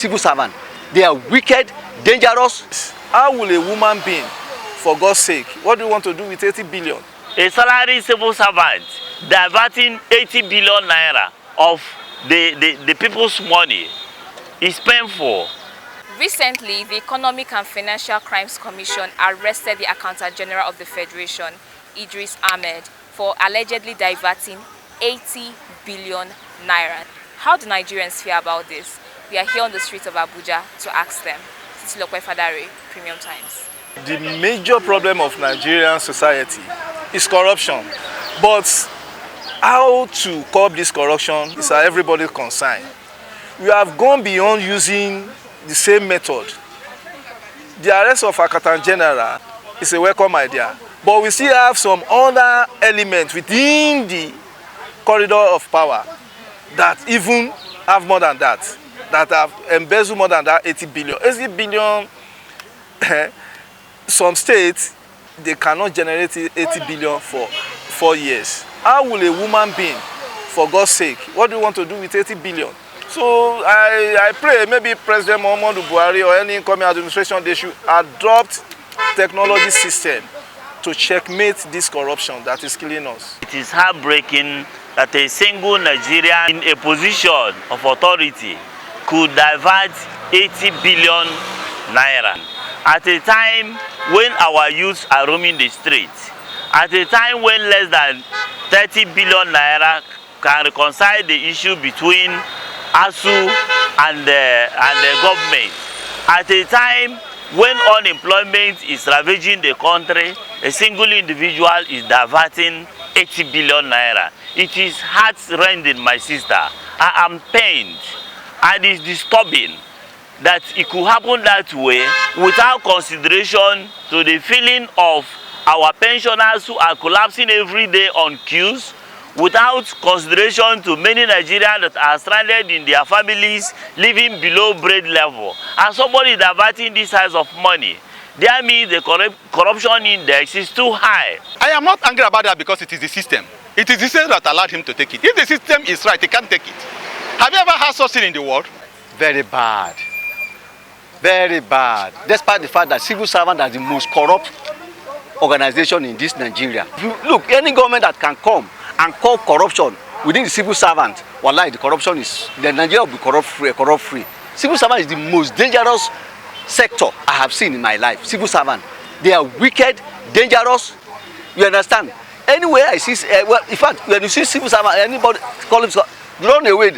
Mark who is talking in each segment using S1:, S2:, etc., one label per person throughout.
S1: Civil servant, they are wicked, dangerous.
S2: How will a woman being, for God's sake, what do you want to do with 80 billion?
S3: A salary civil servant diverting 80 billion naira of the people's money is painful.
S4: Recently, the Economic and Financial Crimes Commission arrested the Accountant General of the Federation, Idris Ahmed, for allegedly diverting 80 billion naira. How do Nigerians feel about this? We are here on the streets of Abuja to ask them. Titilope Fadare, Premium Times.
S2: The major problem of Nigerian society is corruption. But how to curb this corruption is everybody's concern. We have gone beyond using the same method. The arrest of Accountant General is a welcome idea, but we still have some other elements within the corridor of power that even have more than that have embezzled more than that 80 billion. 80 billion, some states, they cannot generate 80 billion for 4 years. How will a woman being, for God's sake, what do you want to do with 80 billion? So I pray maybe President Muhammadu Buhari or any incoming administration, they should adopt technology system to checkmate this corruption that is killing us.
S3: It is heartbreaking that a single Nigerian in a position of authority could divert 80 billion naira at a time when our youths are roaming the streets, at a time when less than 30 billion naira can reconcile the issue between ASU and the government, at a time when unemployment is ravaging the country. A single individual is diverting 80 billion naira. It is heart-rending, my sister. I am pained, and it's disturbing that it could happen that way without consideration to the feeling of our pensioners who are collapsing every day on queues, without consideration to many Nigerians that are stranded in their families living below bread level. And somebody diverting this size of money, that means the corruption index is too high.
S5: I am not angry about that because it is the system. It is the system that allowed him to take it. If the system is right, he can't take it. Have you ever had such thing in the world?
S1: Very bad. Very bad. Despite the fact that civil servant are the most corrupt organization in this Nigeria. Look, any government that can come and call corruption within the civil servant, wallahi, the corruption is, the Nigeria will be corrupt free. Civil servant is the most dangerous sector I have seen in my life. Civil servant, they are wicked, dangerous. You understand? Anywhere I see, well, in fact, when you see civil servant, anybody call him, run away,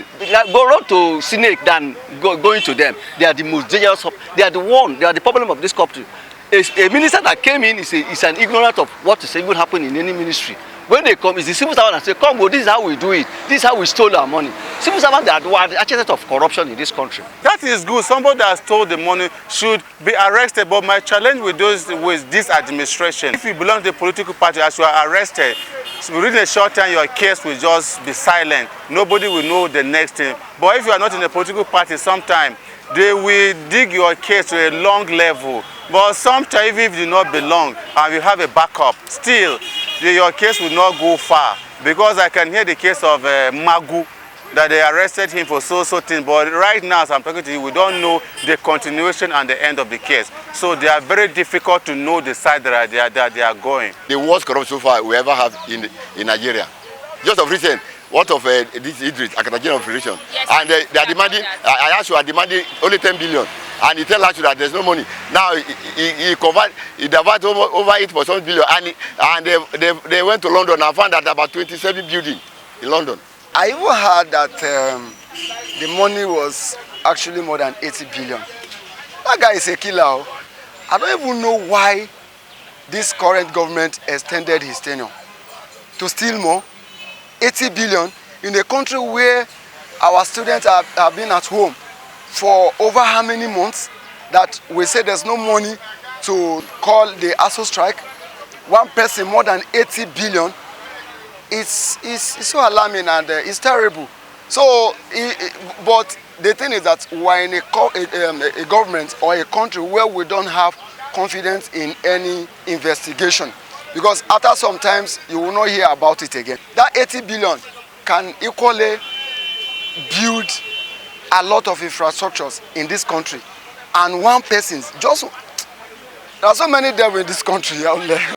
S1: go run to snake than going to them. They are the most dangerous. They are the problem of this country. A minister that came in is an ignorant of what is even happening in any ministry. When they come, it's the civil servant and say, come, well, this is how we do it. This is how we stole our money. Civil servants are the architect of corruption in this country.
S5: That is good. Somebody that stole the money should be arrested. But my challenge with this administration, if you belong to the political party, as you are arrested, within a short time, your case will just be silent. Nobody will know the next thing. But if you are not in a political party, sometime they will dig your case to a long level. But sometimes, even if you do not belong and you have a backup, still, your case will not go far. Because I can hear the case of Magu, that they arrested him for so thing. But right now, as I'm talking to you, we don't know the continuation and the end of the case. So they are very difficult to know the side that they are going.
S6: The worst corruption so far we ever have in Nigeria. Just of recent, what of this Idris, Accountant General of Federation,
S4: yes,
S6: and they are demanding. I asked you, are demanding only 10 billion, and he tells us that there's no money. Now he diverted over 8.7 billion, and they went to London and found that about 27 buildings in London.
S7: I even heard that the money was actually more than 80 billion. That guy is a killer. I don't even know why this current government extended his tenure to steal more. 80 billion in a country where our students have been at home for over how many months that we say there's no money to call the ASU strike. One person more than 80 billion. It's so alarming and it's terrible. So, but the thing is that we're in a government or a country where we don't have confidence in any investigation. Because after some times, you will not hear about it again. That 80 billion can equally build a lot of infrastructures in this country, and one person just, there are so many devils in this country out there.